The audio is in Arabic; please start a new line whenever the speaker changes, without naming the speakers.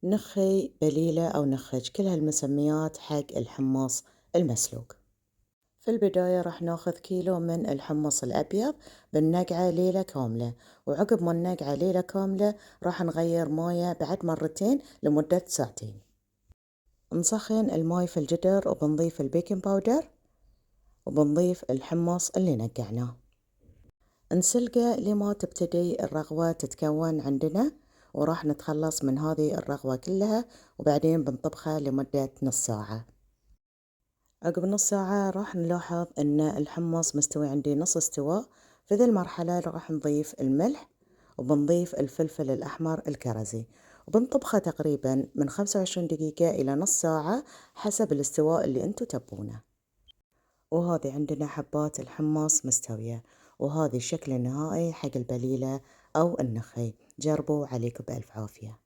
نخي، بليلة أو نخج، كل هالمسميات حق الحمص المسلوق. في البداية راح ناخذ كيلو من الحمص الأبيض بننقعه ليلة كاملة، وعقب ما ننقعه ليلة كاملة راح نغير موية بعد مرتين لمدة ساعتين. نسخن الماي في الجدر وبنضيف البيكنج باودر وبنضيف الحمص اللي نقعناه، نسلقه لما تبتدي الرغوة تتكون عندنا، وراح نتخلص من هذه الرغوة كلها وبعدين بنطبخه لمدة نص ساعة. عقب نص ساعة راح نلاحظ ان الحمص مستوي عندي نص استواء. في ذي المرحلة راح نضيف الملح وبنضيف الفلفل الأحمر الكرزي، وبنطبخه تقريبا من 25 دقيقة إلى نص ساعة حسب الاستواء اللي انتو تبونه. وهذه عندنا حبات الحمص مستوية، وهذه الشكل النهائي حق البليلة أو النخي. جربوا عليكم بألف عافية.